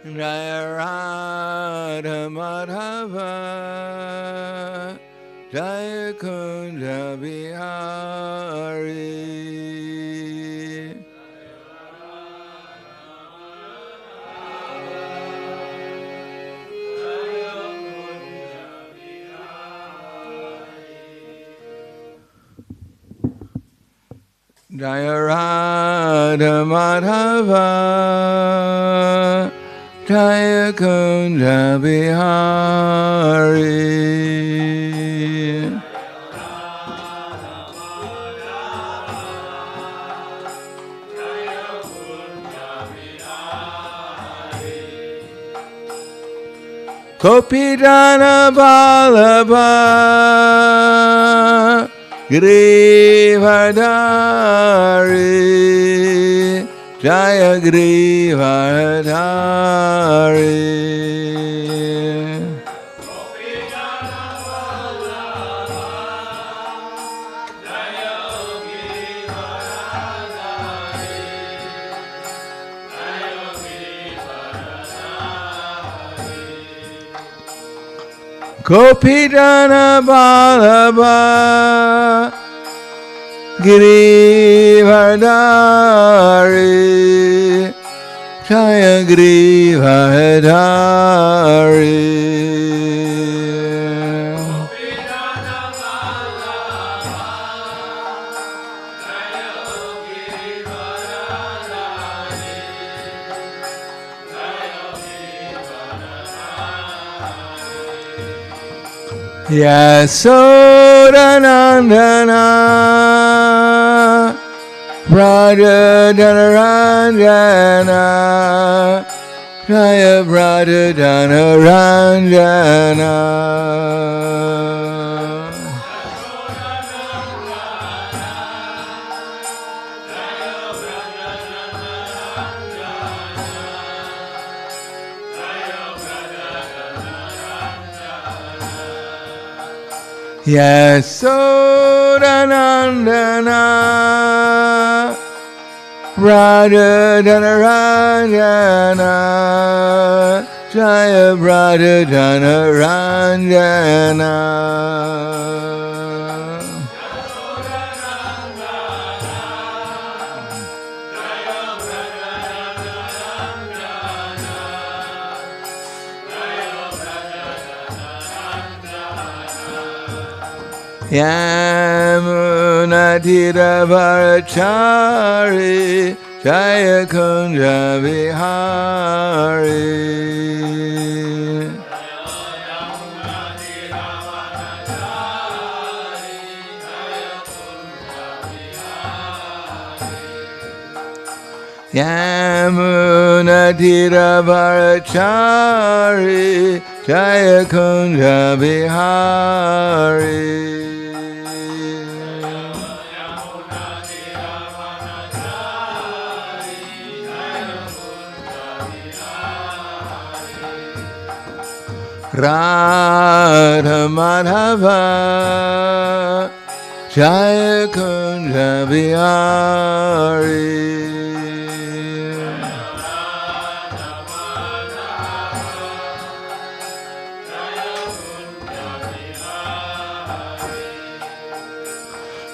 Jaya Radha Madhava Jaya Kunja Bihari Jaya Radha Madhava Jaya Kunja Bihari Kopidana Balaba Grivadari Jaya Grivadari Kopidana Balaba Girivardhari Jaya Girivardhari Yasodanandana Radha-dana-ranjana Jaya Radha-dana-ranjana Yasodanandana Radha-dana-ranjana Jaya Radha-dana-ranjana Yamunatiravarachari Jaya Kunja Vihari Yamunatiravarachari Jaya Kunja Vihari Radha Madhava Jaya Kunja Bihari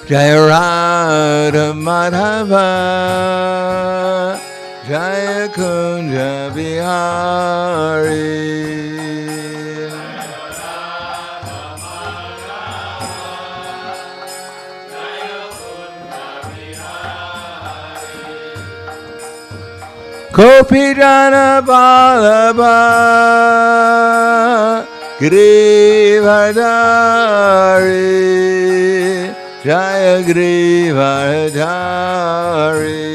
Jaya Radha Madhava Jaya Kunja Bihari Kopidana Balaba Grivardhari Jaya Grivardhari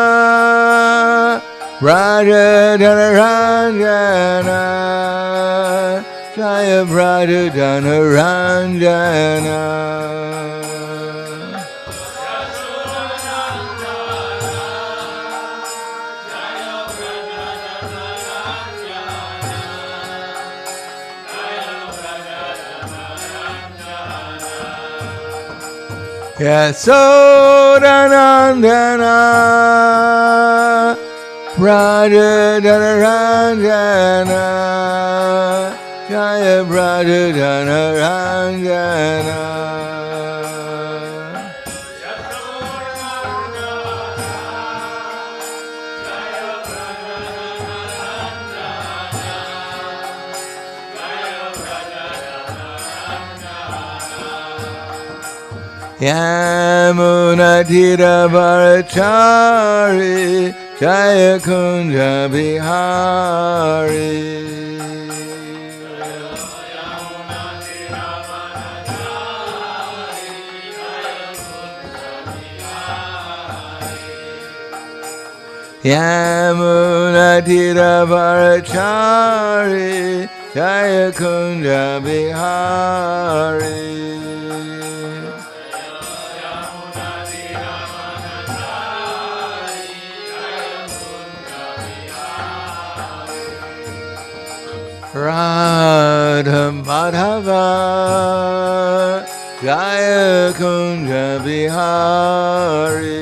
Sodanandana Radha-dana-ranjana Jaya Radha-dana-ranjana Yasodanandana Brajadanarandana Jaya Brajadanarandana Yamunatira Bharachari Jaya Kunja Bihari Yamunatira Bharachari Jaya Kunja Bihari Radha Madhava Jaya Kunja Bihari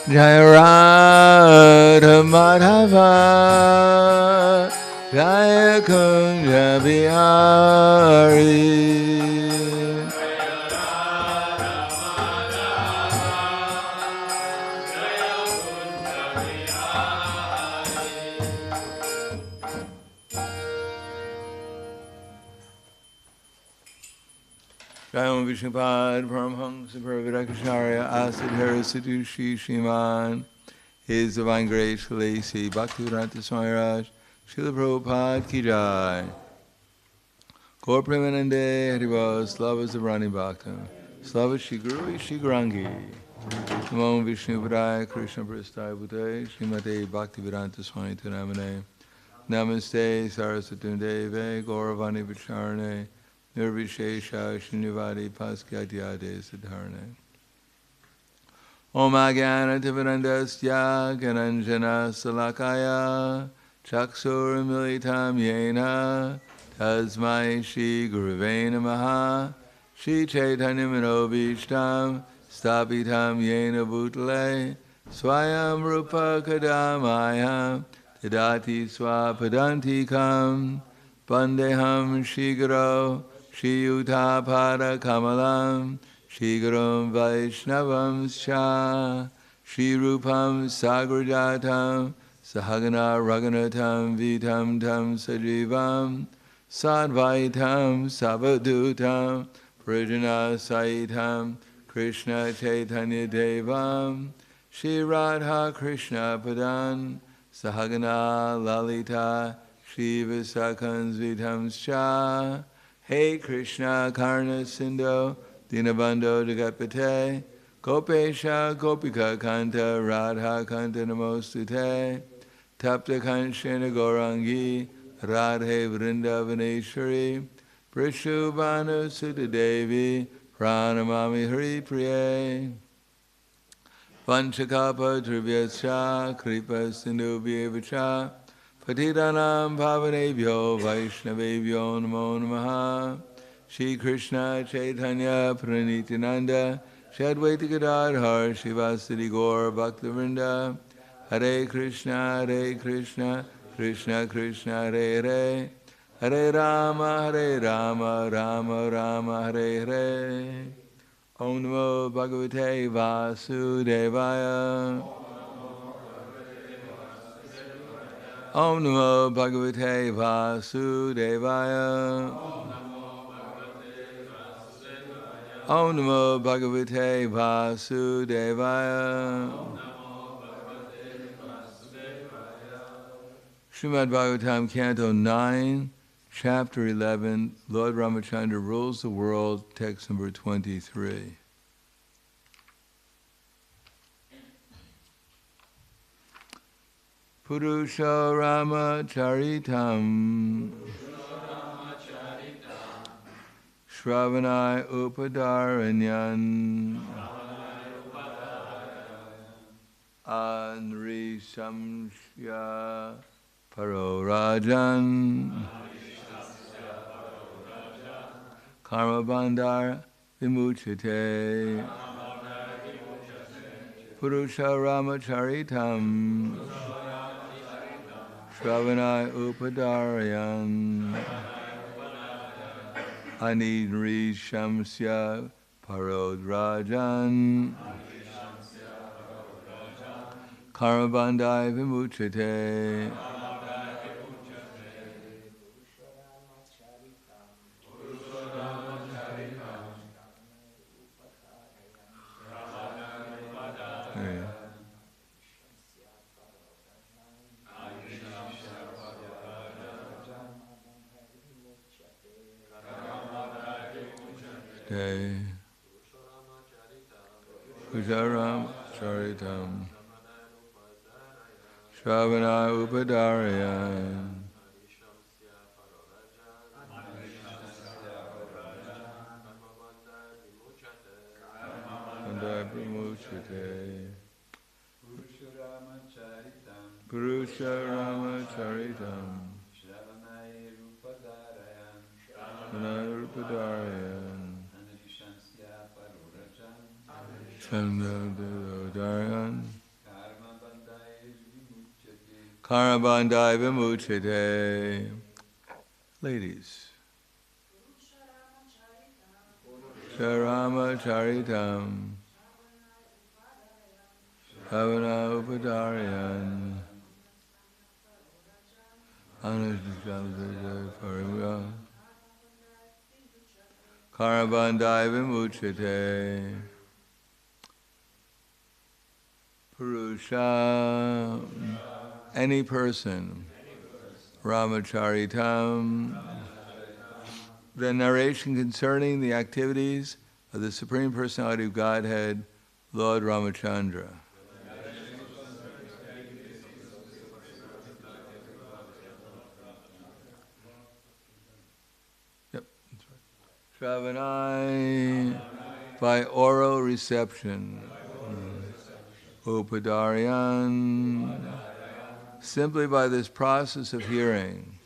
Jaya Radha Madhava Jaya Kunja Bihari Jayam Vishnupad Paramhamsa Paravarakacharya Asadhara Sadushi Shiman His Divine Grace Sri Bhakti-Vedanta Swami Raj Srila Prabhupada Ki Jai Gaur Premanande Haribol Slava Zabrani Bhakta Slava Shri Guru Shri Gurangi Namo Vishnu Padaya Krishna Prasthaya Bhutaya Srimate Bhakti-Vedanta Swami Tanamane Namaste Saraswati Deve Gauravani Vicharane Nirvishesha Shinivadi Paskyatyade Siddharne Om Agyana Tivarandasya Gananjana Salakaya Chaksur Militam Yena Tasmai Shri Guruve Namaha Shri Chaitanya Manobishtam Stapitam Yena Bhutale Swayam Rupa Kadamaya Tadati Swapadantikam Vandeham Shri Guru Shri Yuta Pada Kamalam Shri Gurum Vaishnavam Sha Shri Rupam Sagrajatam Sahagana Raghunatam Vitam Tam Sajivam Sadvaitam Savadutam Prijana Saitam Krishna Chaitanya Devam Shri Radha Krishna Padan Sahagana Lalita Shri Visakans Vitam Sha Hey Krishna Karna Sindho Dinabandho Jagatpate Gopesha Gopika Kanta Radha Kanta Namostute Tapta Kanshena Gaurangi Radhe Vrindavaneshwari Prishubhanu Sutta Devi Pranamami Hari Priye Vanchakapa Drivyascha Kripa Sindhu Vyevacha Patitanam Pavanebhyo Vaishnavebhyo Namo Namaha Shri Krishna Chaitanya Pranitinanda Shri Advaita Gadadhar Shivasati Gaur Bhaktivinoda Hare Krishna Krishna Krishna Hare Hare Hare Rama Rama Rama Hare Hare Om Namo Bhagavate Vasudevaya Om Namo Bhagavate Vasudevaya Om Namo Bhagavate Vasudevaya Srimad Bhagavatam, Canto 9, Chapter 11, Lord Ramachandra Rules the World, text number 23. Purusha Rama Charitam Shravanai Upadaranyan Anri Shamsya Paro Rajan Karma Bandar Vimuchite Purusha Rama Charitam Shravanai Upadarayan Anidri Shamsya Parodrajan Karmabandai Vimuchite Pujaram Charitam Shravana Upadarayan Andai Pramuchite Purusha Rama Charitam Shravana Upadarayan Chandra Karmabandai Vimuchite. Ladies. Sharama Charitam Havana Upadarayan Anajjala Parimya Karmabandai Vimuchite. Purusha, any person, Ramacharitam, the narration concerning the activities of the Supreme Personality of Godhead, Lord Ramachandra. Yep, that's right. Shravanai, by oral reception. Upadarayan, simply by this process of hearing.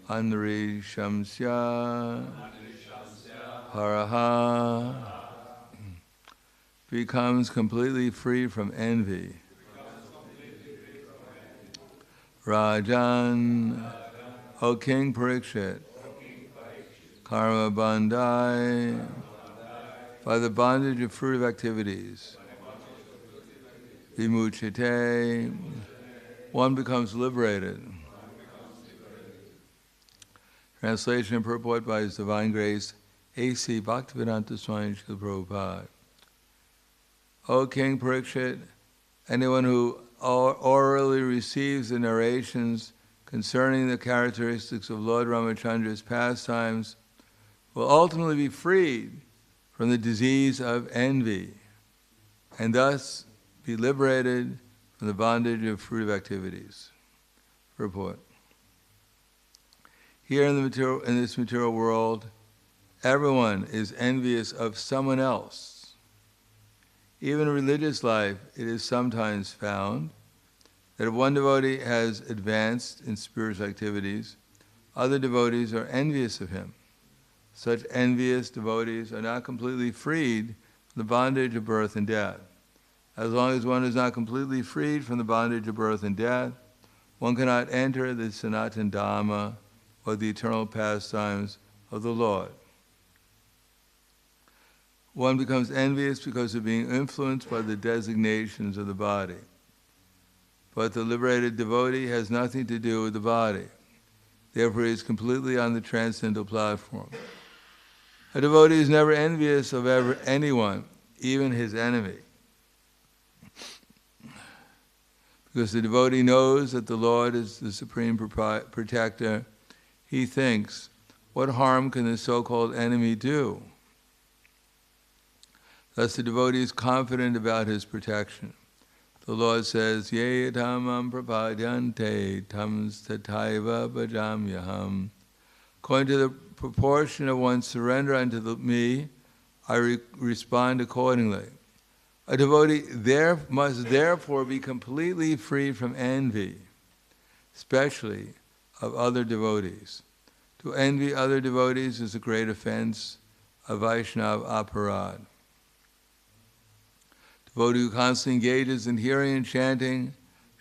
Anri Shamsya Haraha becomes completely free from envy. Rajan, O King Parikshit, Karma Bandai, by the bondage of fruitive activities. Vimuchite, one becomes liberated. Translation and purport by His Divine Grace, A.C. Bhaktivedanta Swami Srila Prabhupada. O King Parikshit, anyone who orally receives the narrations concerning the characteristics of Lord Ramachandra's pastimes will ultimately be freed from the disease of envy, and thus be liberated from the bondage of fruitive activities. Report. Here in this material world, everyone is envious of someone else. Even in religious life, it is sometimes found that if one devotee has advanced in spiritual activities, other devotees are envious of him. Such envious devotees are not completely freed from the bondage of birth and death. As long as one is not completely freed from the bondage of birth and death, one cannot enter the Sanatana Dhamma or the eternal pastimes of the Lord. One becomes envious because of being influenced by the designations of the body. But the liberated devotee has nothing to do with the body. Therefore, he is completely on the transcendental platform. A devotee is never envious of anyone, even his enemy. Because the devotee knows that the Lord is the supreme protector, he thinks, what harm can the so-called enemy do? Thus the devotee is confident about his protection. The Lord says, Ye tamam prapadyante tams tataiva bhajamyaham. According to the proportion of one's surrender unto me, I respond accordingly. A devotee must therefore be completely free from envy, especially of other devotees. To envy other devotees is a great offense, a Vaishnava aparad. Devotee who constantly engages in hearing and chanting,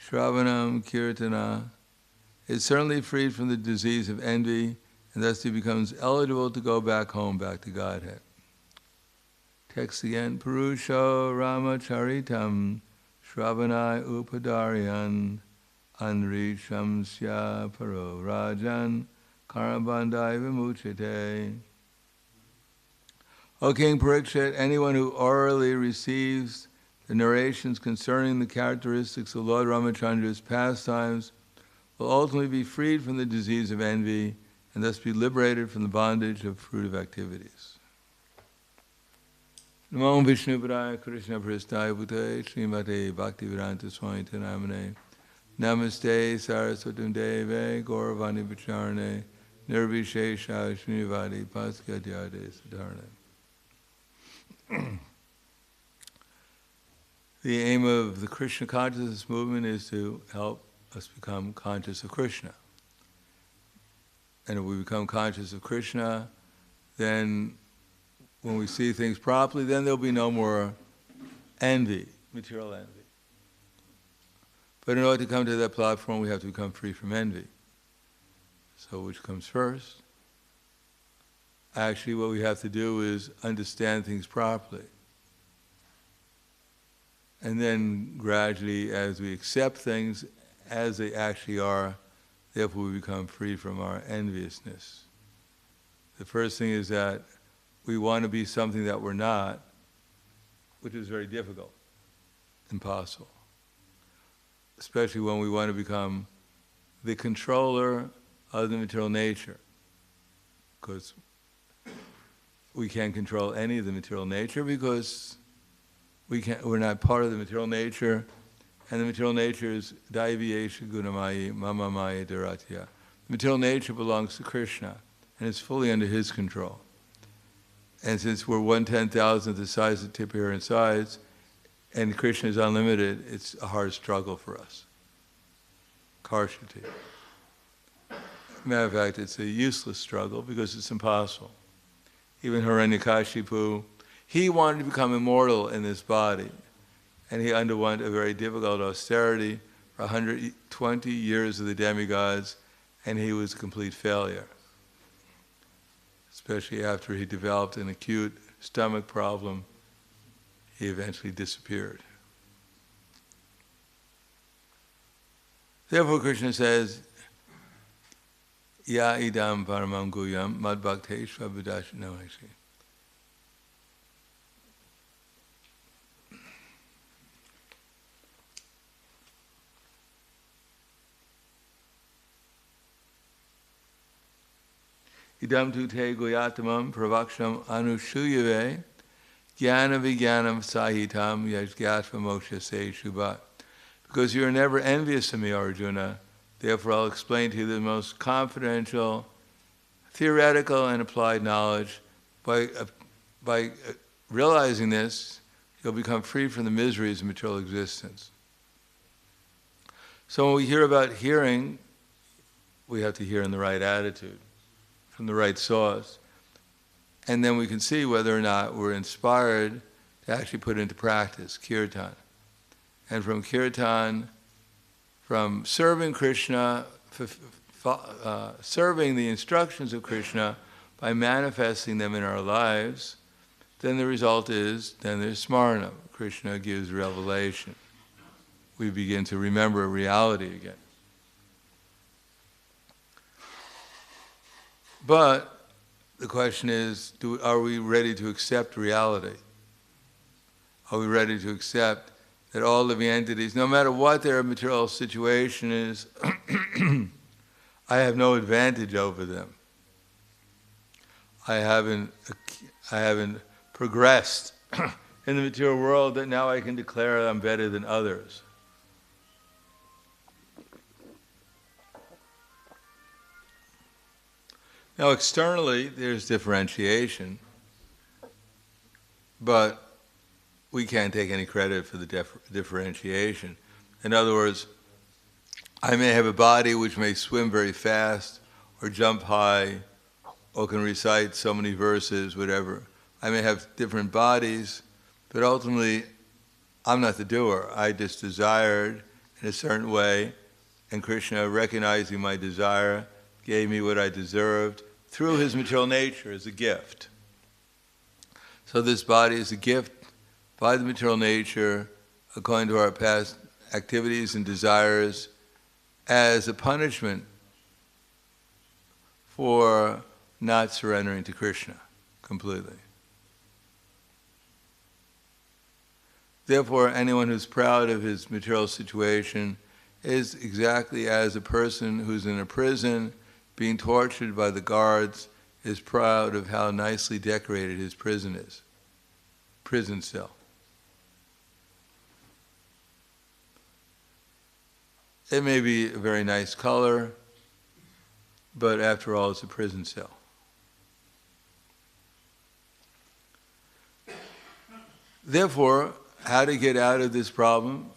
Shravanam, Kirtana, is certainly freed from the disease of envy, and thus he becomes eligible to go back home, back to Godhead. Text again, Purusho Ramacharitam Shravanai Upadaryan Anrishamsya Paro Rajan Karabandai Vimuchite. O King Parikshit, anyone who orally receives the narrations concerning the characteristics of Lord Ramachandra's pastimes will ultimately be freed from the disease of envy and thus be liberated from the bondage of fruitive activities. Namo Vishnu Padaya Krishna Prasthaya Bhutaya Srimate Bhaktivedanta Swami Namane Namaste Saraswatam Deve Gauravani Pacharane Nirvishesha Srinivadi Paskadyade Sadharane. The aim of the Krishna consciousness movement is to help us become conscious of Krishna. And if we become conscious of Krishna, then when we see things properly, then there'll be no more envy, material envy. But in order to come to that platform, we have to become free from envy. So which comes first? Actually, what we have to do is understand things properly. And then gradually, as we accept things as they actually are, therefore we become free from our enviousness. The first thing is that we want to be something that we're not, which is very difficult, impossible. Especially when we want to become the controller of the material nature. Because we can't control any of the material nature because we're not part of the material nature, and the material nature is Daiviyesha Gunamayi Mama Maya Dharatya. The material nature belongs to Krishna, and it's fully under his control. And since we're 1/10,000th the size of Tippahara size, and Krishna is unlimited, it's a hard struggle for us. Karshati. Matter of fact, it's a useless struggle because it's impossible. Even Hiranyakashipu, he wanted to become immortal in this body, and he underwent a very difficult austerity for 120 years of the demigods, and he was a complete failure. Especially after he developed an acute stomach problem, he eventually disappeared. Therefore, Krishna says, Ya idam paramam guyam mad bhakteshva vidash. No, actually. Idam tu te guyatamam pravaksham anushuyave jnana vijnanam sahitam yajgatva moksha se shubhat. Because you are never envious of me, Arjuna, therefore I'll explain to you the most confidential, theoretical and applied knowledge. By realizing this, you'll become free from the miseries of material existence. So when we hear about hearing, we have to hear in the right attitude, from the right source. And then we can see whether or not we're inspired to actually put into practice kirtan. And from kirtan, from serving Krishna, serving the instructions of Krishna by manifesting them in our lives, then the result is, then there's smarna. Krishna gives revelation. We begin to remember reality again. But the question is, are we ready to accept reality? Are we ready to accept that all living entities, no matter what their material situation is, I have no advantage over them. I haven't progressed in the material world that now I can declare I'm better than others. Now externally there's differentiation, but we can't take any credit for the differentiation. In other words, I may have a body which may swim very fast, or jump high, or can recite so many verses, whatever. I may have different bodies, but ultimately, I'm not the doer. I just desired in a certain way, and Krishna, recognizing my desire, gave me what I deserved through his material nature as a gift. So this body is a gift by the material nature, according to our past activities and desires, as a punishment for not surrendering to Krishna completely. Therefore, anyone who's proud of his material situation is exactly as a person who's in a prison being tortured by the guards is proud of how nicely decorated his prison is. Prison cell. It may be a very nice color, but after all, it's a prison cell. Therefore, how to get out of this problem?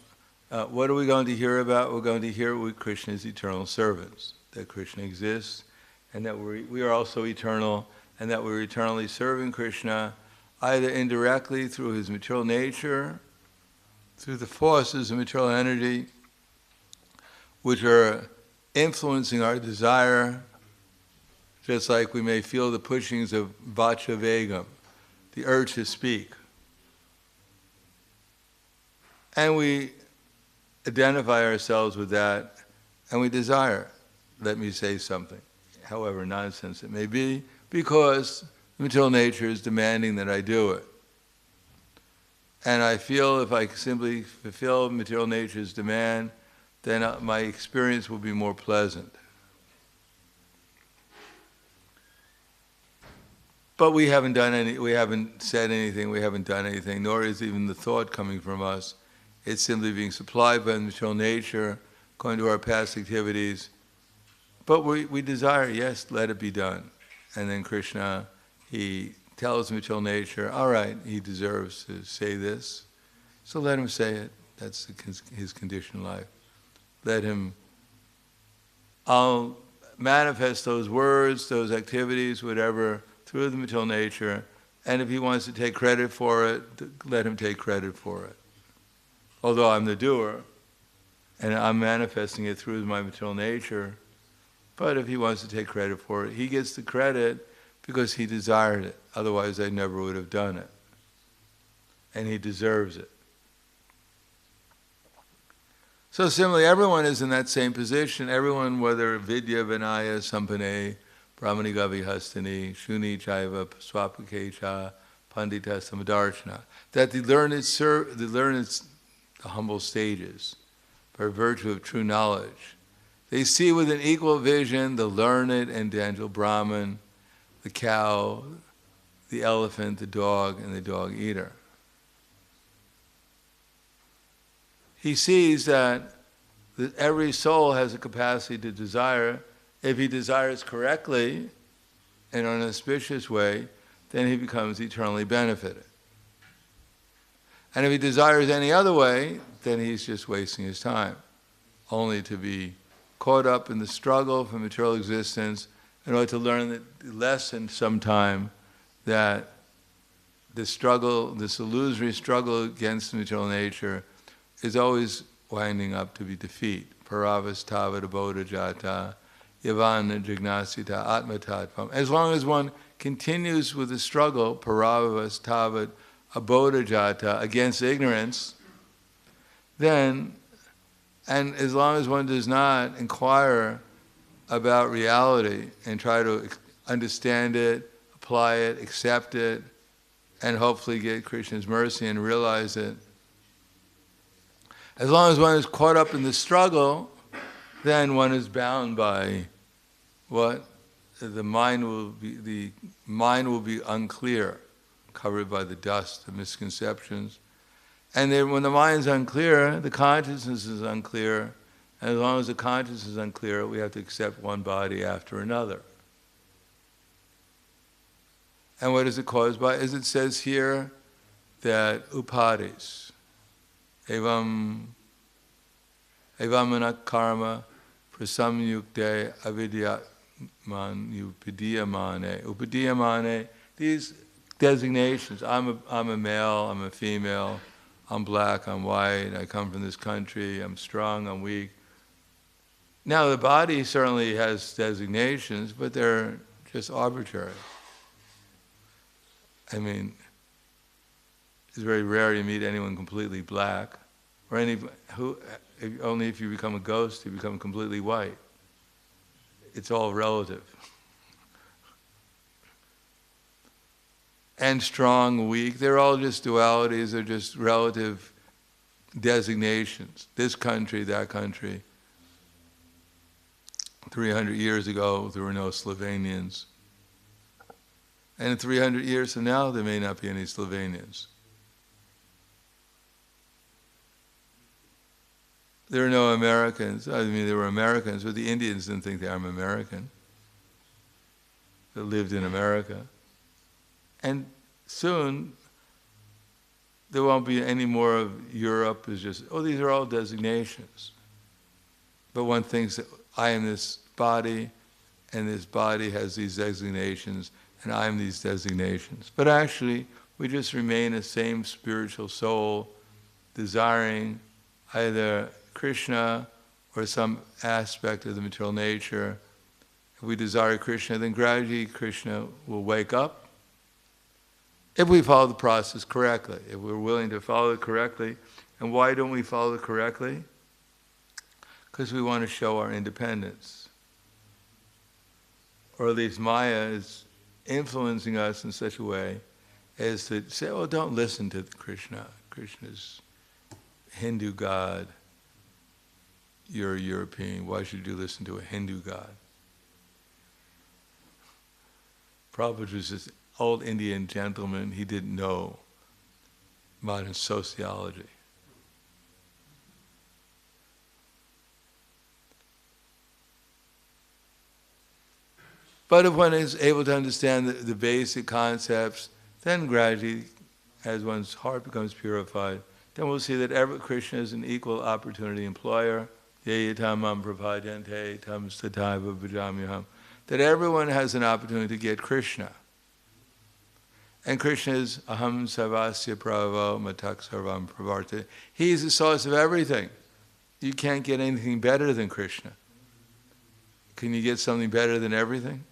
What are we going to hear about? We're going to hear with Krishna's eternal servants, that Krishna exists, and that we are also eternal, and that we're eternally serving Krishna, either indirectly through his material nature, through the forces of material energy, which are influencing our desire, just like we may feel the pushings of vacha vegam, the urge to speak. And we identify ourselves with that, and we desire, let me say something, however nonsense it may be, because the material nature is demanding that I do it. And I feel if I simply fulfill material nature's demand, then my experience will be more pleasant. But we haven't done any, we haven't said anything, we haven't done anything, nor is even the thought coming from us. It's simply being supplied by the material nature, according to our past activities. But we desire, yes, let it be done. And then Krishna, he tells the material nature, all right, he deserves to say this, so let him say it. That's his conditioned life. Let him, I'll manifest those words, those activities, whatever, through the material nature, and if he wants to take credit for it, let him take credit for it. Although I'm the doer, and I'm manifesting it through my material nature, but if he wants to take credit for it, he gets the credit because he desired it. Otherwise, I never would have done it. And he deserves it. So similarly, everyone is in that same position. Everyone, whether vidya, vinaya, sampane, brahmani gavi hastani, shuni chaiva, swapakecha, pandita samadarshana, that the humble stages, by virtue of true knowledge, they see with an equal vision the learned and gentle Brahman, the cow, the elephant, the dog, and the dog eater. He sees that every soul has a capacity to desire. If he desires correctly, in an auspicious way, then he becomes eternally benefited. And if he desires any other way, then he's just wasting his time, only to be caught up in the struggle for material existence in order to learn the lesson sometime that the struggle, this illusory struggle against the material nature is always winding up to be defeat. Paravastava bodha jata, yavana jignasita atmatatvam. As long as one continues with the struggle, paravastava bodha jata, against ignorance, then, and as long as one does not inquire about reality and try to understand it, apply it, accept it, and hopefully get Krishna's mercy and realize it, as long as one is caught up in the struggle, then one is bound by what? The mind will be unclear, covered by the dust of misconceptions. And then when the mind's unclear, the consciousness is unclear. And as long as the consciousness is unclear, we have to accept one body after another. And what is it caused by? As it says here, that upadis, evamana karma prasamyukte upadiyamane, these designations, I'm a male, I'm a female, I'm black, I'm white, I come from this country, I'm strong, I'm weak. Now the body certainly has designations, but they're just arbitrary. I mean, it's very rare you meet anyone completely black, or only if you become a ghost, you become completely white. It's all relative. And strong, weak, they're all just dualities, they're just relative designations. This country, that country. 300 years ago, there were no Slovenians. And in 300 years from now, there may not be any Slovenians. There are no Americans. I mean, there were Americans, but the Indians didn't think I'm American. They lived in America. And soon, there won't be any more of Europe. It's just, these are all designations. But one thinks that I am this body, and this body has these designations, and I am these designations. But actually, we just remain a same spiritual soul, desiring either Krishna or some aspect of the material nature. If we desire Krishna, then gradually Krishna will wake up. If we follow the process correctly, if we're willing to follow it correctly. And why don't we follow it correctly? Because we want to show our independence. Or at least Maya is influencing us in such a way as to say, don't listen to Krishna. Krishna's Hindu god. You're a European. Why should you listen to a Hindu god? Prabhupada was this old Indian gentleman. He didn't know modern sociology. But if one is able to understand the basic concepts, then gradually, as one's heart becomes purified, then we'll see that Krishna is an equal opportunity employer. That everyone has an opportunity to get Krishna. And Krishna is aham sarvasya prabhavo matak sarvam pravartate. He is the source of everything. You can't get anything better than Krishna. Can you get something better than everything?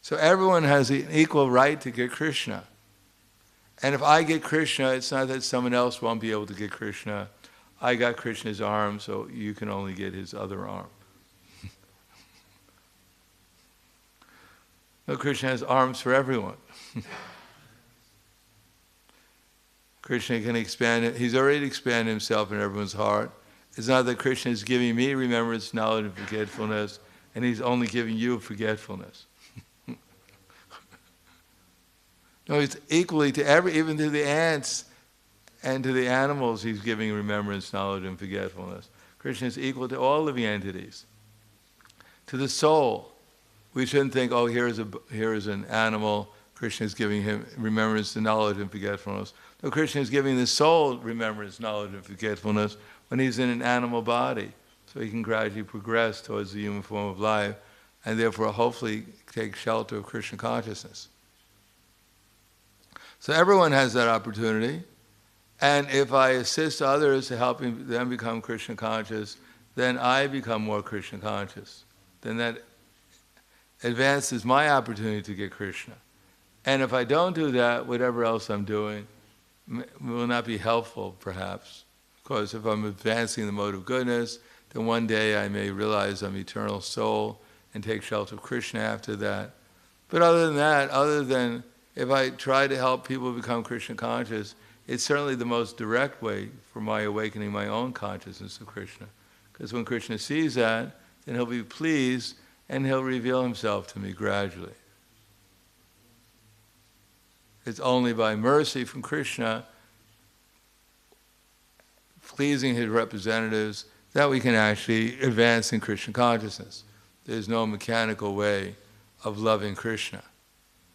So everyone has an equal right to get Krishna. And if I get Krishna, it's not that someone else won't be able to get Krishna. I got Krishna's arm, so you can only get his other arm. No, Krishna has arms for everyone. Krishna can expand it. He's already expanded himself in everyone's heart. It's not that Krishna is giving me remembrance, knowledge, and forgetfulness, and he's only giving you forgetfulness. No, he's equally to even to the ants and to the animals, he's giving remembrance, knowledge, and forgetfulness. Krishna is equal to all living entities. To the soul, we shouldn't think, here is an animal, Krishna is giving him remembrance, knowledge, and forgetfulness. No, Krishna is giving the soul remembrance, knowledge, and forgetfulness when he's in an animal body, so he can gradually progress towards the human form of life, and therefore hopefully take shelter of Krishna consciousness. So everyone has that opportunity, and if I assist others to helping them become Krishna conscious, then I become more Krishna conscious. Then that advances my opportunity to get Krishna. And if I don't do that, whatever else I'm doing will not be helpful, perhaps. Of course, if I'm advancing the mode of goodness, then one day I may realize I'm eternal soul and take shelter of Krishna after that. But other than that, other than if I try to help people become Krishna conscious, it's certainly the most direct way for my awakening my own consciousness of Krishna. Because when Krishna sees that, then he'll be pleased and he'll reveal himself to me gradually. It's only by mercy from Krishna, pleasing his representatives, that we can actually advance in Krishna consciousness. There's no mechanical way of loving Krishna,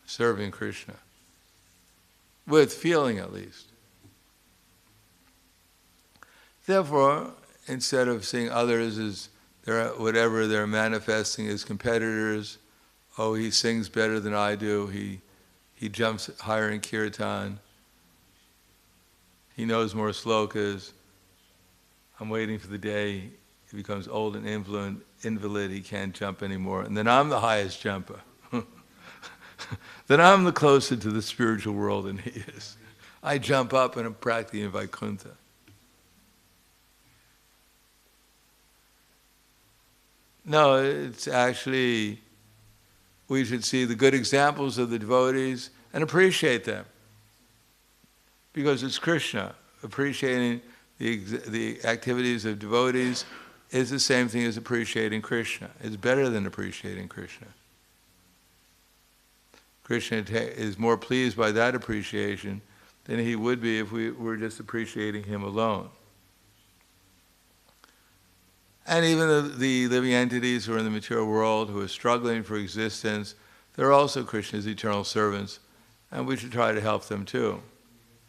serving Krishna. with feeling at least. Therefore, instead of seeing others as whatever they're manifesting as competitors, oh, he sings better than I do, he jumps higher in kirtan, he knows more slokas, I'm waiting for the day he becomes old and invalid, he can't jump anymore, and then I'm the highest jumper. Then I'm the closer to the spiritual world than he is. I jump up and I'm practically in Vaikuntha. No, it's actually, we should see the good examples of the devotees and appreciate them. Because it's Krishna. Appreciating the activities of devotees is the same thing as appreciating Krishna. It's better than appreciating Krishna. Krishna is more pleased by that appreciation than he would be if we were just appreciating him alone. And even the living entities who are in the material world, who are struggling for existence, they're also Krishna's eternal servants, and we should try to help them too.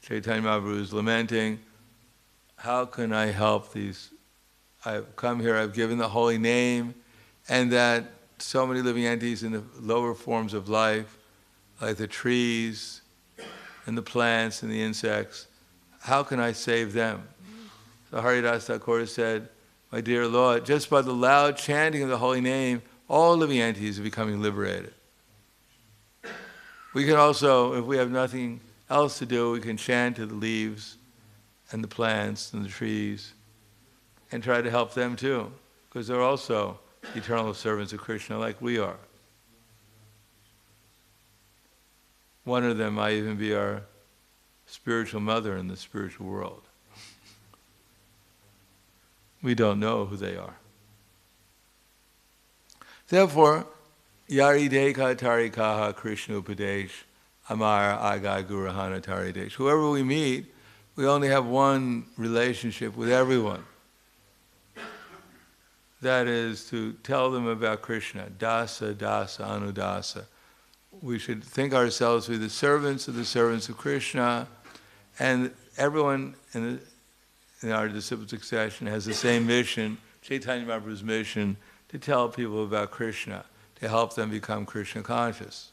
Chaitanya Mahaprabhu is lamenting, how can I help these? I've come here, I've given the holy name, and that so many living entities in the lower forms of life, like the trees and the plants and the insects, how can I save them? So Haridas Thakur said, my dear Lord, just by the loud chanting of the holy name, all living entities are becoming liberated. We can also, if we have nothing else to do, we can chant to the leaves and the plants and the trees and try to help them too, because they're also eternal servants of Krishna like we are. One of them might even be our spiritual mother in the spiritual world. We don't know who they are. Therefore, Yari Deka Tarikaha Krishna Upadesh Amara Agai Gurahana Taridesh. Whoever we meet, we only have one relationship with everyone. That is to tell them about Krishna. Dasa, Dasa, Anudasa. We should think ourselves to be the servants of Krishna, and everyone in our disciple succession has the same mission, Chaitanya Mahaprabhu's mission, to tell people about Krishna, to help them become Krishna conscious.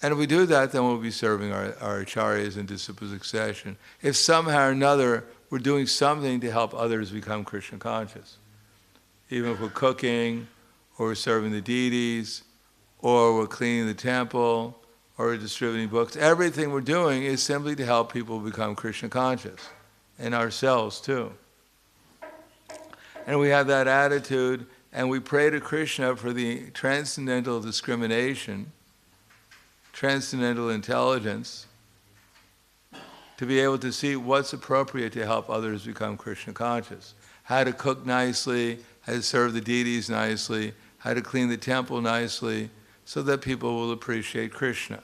And if we do that, then we'll be serving our acharyas and disciple succession. If somehow or another we're doing something to help others become Krishna conscious, even if we're cooking, or we're serving the deities, or we're cleaning the temple, or we're distributing books, everything we're doing is simply to help people become Krishna conscious, and ourselves too. And we have that attitude, and we pray to Krishna for the transcendental discrimination, transcendental intelligence, to be able to see what's appropriate to help others become Krishna conscious. How to cook nicely, how to serve the deities nicely, how to clean the temple nicely, so that people will appreciate Krishna.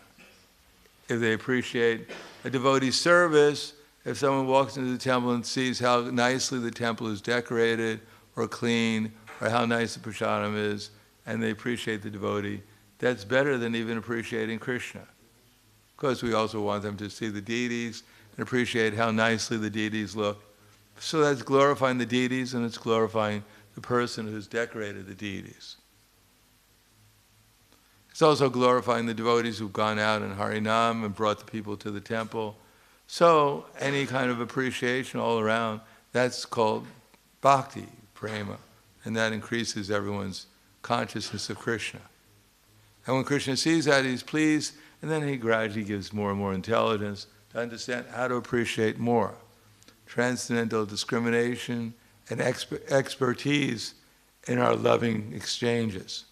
If they appreciate a devotee's service, if someone walks into the temple and sees how nicely the temple is decorated or clean, or how nice the prasadam is, and they appreciate the devotee, that's better than even appreciating Krishna. Of course, we also want them to see the deities and appreciate how nicely the deities look. So that's glorifying the deities, and it's glorifying the person who's decorated the deities. It's also glorifying the devotees who've gone out in Harinam and brought the people to the temple. So any kind of appreciation all around, that's called bhakti, prema, and that increases everyone's consciousness of Krishna. And when Krishna sees that, he's pleased, and then he gradually gives more and more intelligence to understand how to appreciate more. Transcendental discrimination and expertise in our loving exchanges.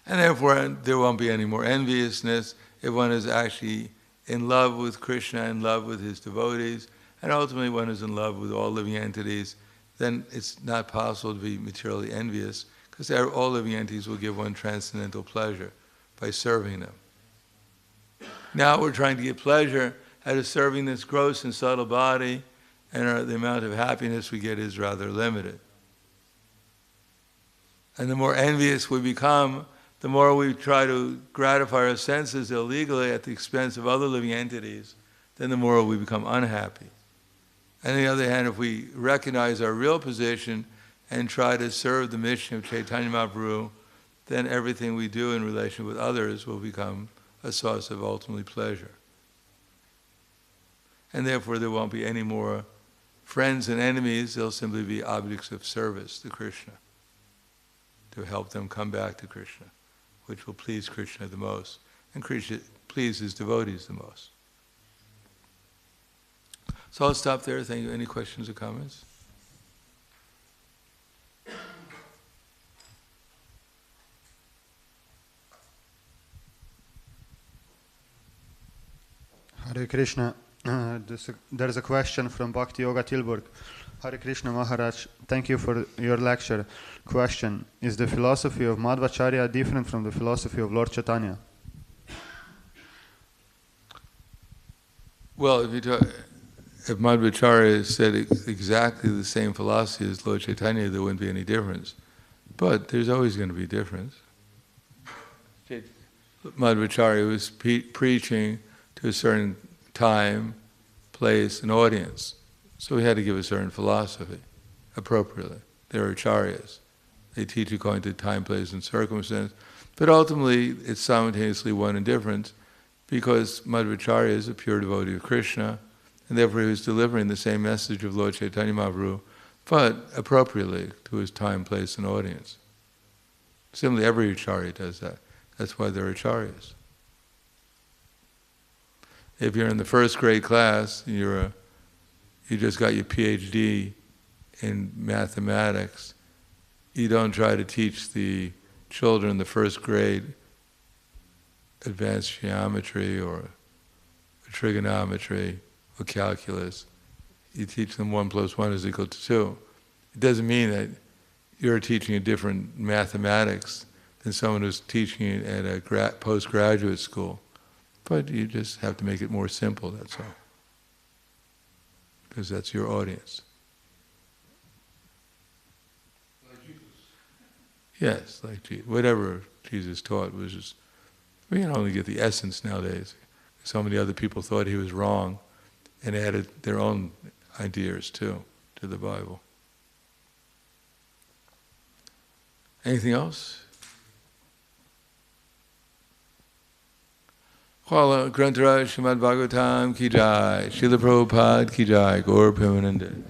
And therefore, there won't be any more enviousness if one is actually in love with Krishna, in love with his devotees, and ultimately one is in love with all living entities, then it's not possible to be materially envious, because all living entities will give one transcendental pleasure by serving them. Now we're trying to get pleasure out of serving this gross and subtle body, and the amount of happiness we get is rather limited. And the more envious we become, the the more we try to gratify our senses illegally at the expense of other living entities, then the more we become unhappy. On the other hand, if we recognize our real position and try to serve the mission of Chaitanya Mahaprabhu, then everything we do in relation with others will become a source of ultimately pleasure. And therefore there won't be any more friends and enemies, they'll simply be objects of service to Krishna, to help them come back to Krishna, which will please Krishna the most, and Krishna pleases devotees the most. So I'll stop there. Thank you. Any questions or comments? Hare Krishna. There's a question from bhakti-yoga Tilburg. Hare Krishna Maharaj, thank you for your lecture. Question: is the philosophy of Madhvacharya different from the philosophy of Lord Chaitanya? Well, if Madhvacharya said exactly the same philosophy as Lord Chaitanya, there wouldn't be any difference. But there's always going to be a difference. Madhvacharya was preaching to a certain time, place, and audience. So he had to give a certain philosophy, appropriately. There are acharyas. They teach according to time, place, and circumstance. But ultimately, it's simultaneously one and different, because Madhvacharya is a pure devotee of Krishna, and therefore he was delivering the same message of Lord Chaitanya Mahaprabhu, but appropriately to his time, place, and audience. Similarly, every acharya does that. That's why there are acharyas. If you're in the first grade class, you just got your PhD in mathematics, you don't try to teach the children in the first grade advanced geometry or trigonometry or calculus. You teach them 1 + 1 is equal to 2. It doesn't mean that you're teaching a different mathematics than someone who's teaching it at a postgraduate school. But you just have to make it more simple, that's all. Because that's your audience. Like Jesus. Yes, like Jesus. Whatever Jesus taught was just, we can only get the essence nowadays. So many other people thought he was wrong and added their own ideas too to the Bible. Anything else? Khala Grantaraj Srimad Bhagavatam ki jai, Srila Prabhupada ki jai, Gaur Premanande.